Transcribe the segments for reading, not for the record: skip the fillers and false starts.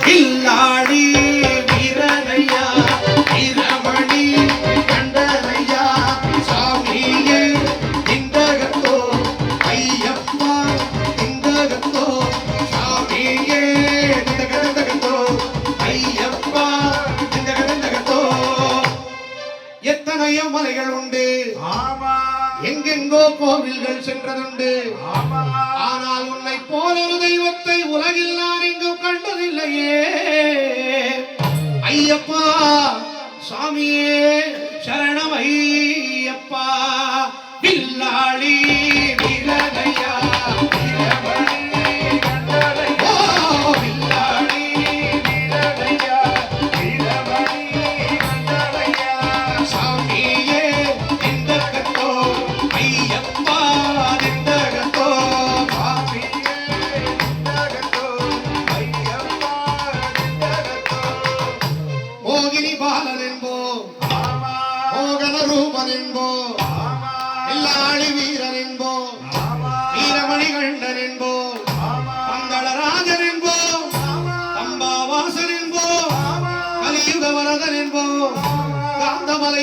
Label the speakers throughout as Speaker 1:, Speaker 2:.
Speaker 1: வில்லாளி வீரனையா வீரமணி கண்டனையா சாமியே இந்தகத்தோ ஐயப்பா இந்தகத்தோ சாமியே இந்தகத்தோ ஐயப்பா இந்தகத்தோ. எத்தனையோ மலைகள் உண்டு, எங்கெங்கோ கோவில்கள் சென்றதுண்டு, ஆனால் உன்னை போல ஒரு தெய்வத்தை உலகில் நான் எங்கும் கண்டதில்லையே. ஐயப்பா சாமியே சரணம் ஐயப்பா. வில்லாளி வீரனையா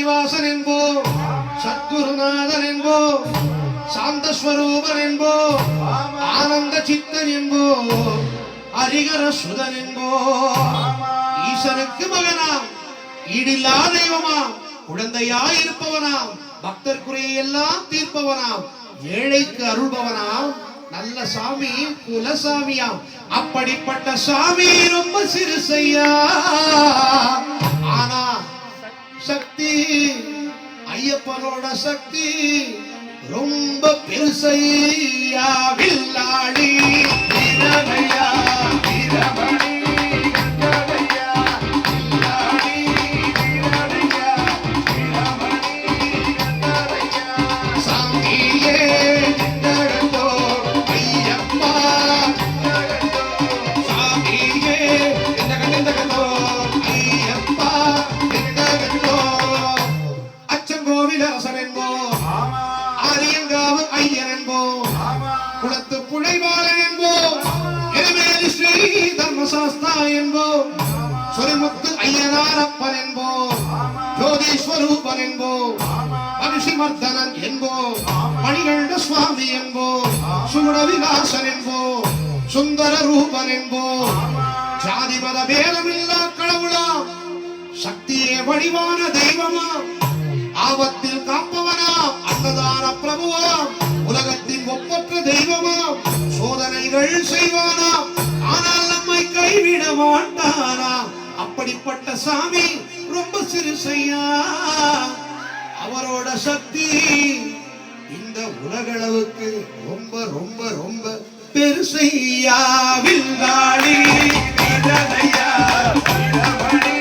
Speaker 1: வாசன் என்போ, சத்குருநாதன் என்போ, சாந்த ஸ்வரூபன் என்போ, ஆனந்த சித்தன் என்போ, ஹரிகர சுதன் என்போ. ஈசனுக்கு மகனாம், ஈடில்லா தெய்வமாம், குழந்தையாயிருப்பவனாம், பக்தர் குறையை எல்லாம் தீர்ப்பவனாம், ஏழைக்கு அருள்பவனாம், நல்ல சாமி குலசாமியாம். அப்படிப்பட்ட சாமி ரொம்ப சிறுசையா, ஆனா சக்தி ஐயப்பனோட சக்தி ரொம்ப பெருசையா. வில்லாளி வீரனையா வீரமணி கண்டனையா வில்லாளி வீரனையா வீரமணி கண்டனையா சாமியே இந்தகத்தோ ஐயப்பா சாமியே இந்தகத்தோ ஐயப்பா. அச்சங்கோவிலரசன் என்போ, ஆரியங்காவு ஐயன் என்போ, குளத்து புழைவாளன் என்போ, எருமேலி ஸ்ரீ தர்மசாஸ்தா என்போ, சொரிமுத்து ஐயனாரப்பன் என்போ, ஜோதீஸ்வரூபன் என்போ, மனுஷிமர்தனன் என்போ, மணிகண்ட சுவாமி என்போ, சுகுணவிலாசன் என்போ, சுந்தர ரூபன் என்போ. ஜாதி மத பேதமில்லா கடவுளா, சக்தியே வடிவான தெய்வமா, ஆபத்தில் காப்பவனாம், அன்னதான பிரபுவாம், உலகத்தின் ஒப்பற்ற தெய்வமாம், சோதனைகள் செய்வானாம், ஆனால் நம்மை கைவிட மாட்டானாம். அப்படிப்பட்ட சாமி ரொம்ப சிறுசையா, அவரோட சக்தி இந்த உலகளவுக்கு ரொம்ப ரொம்ப ரொம்ப பெருசையா. வில்லாளி வீரனையா வீரமணி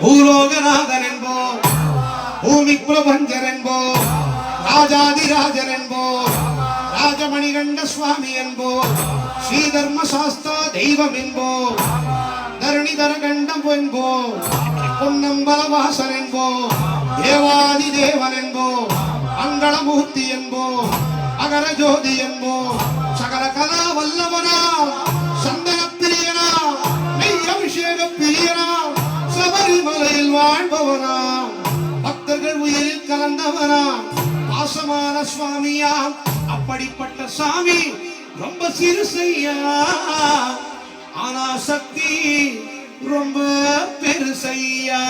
Speaker 1: பூலோகநாதன் என்போ, பூமி பிரபஞ்சன் என்போ, ராஜாதிராஜன் என்போ, ராஜமணிகண்ட சுவாமி என்போ, ஸ்ரீதர்ம சாஸ்தா தெய்வம் என்போ, தரணிதர கண்டம் என்போ, பொன்னம்பலவாசன் என்போ, தேவாதி தேவன் என்போ, மங்களமூர்த்தி என்போ, அகர ஜோதி என்போ, சகல கலா வல்லவனா, சந்தன பிரியனா, மெய் அபிஷேக பிரியனா, சபரிமலையில் வாழ்பவனாம், பக்தர்கள் உயிரில் கலந்தவனாம், பாசமான சுவாமியாம். அப்படிப்பட்ட சாமி ரொம்ப சிறுசையா, ஆனா சக்தி ரொம்ப பெருசையா.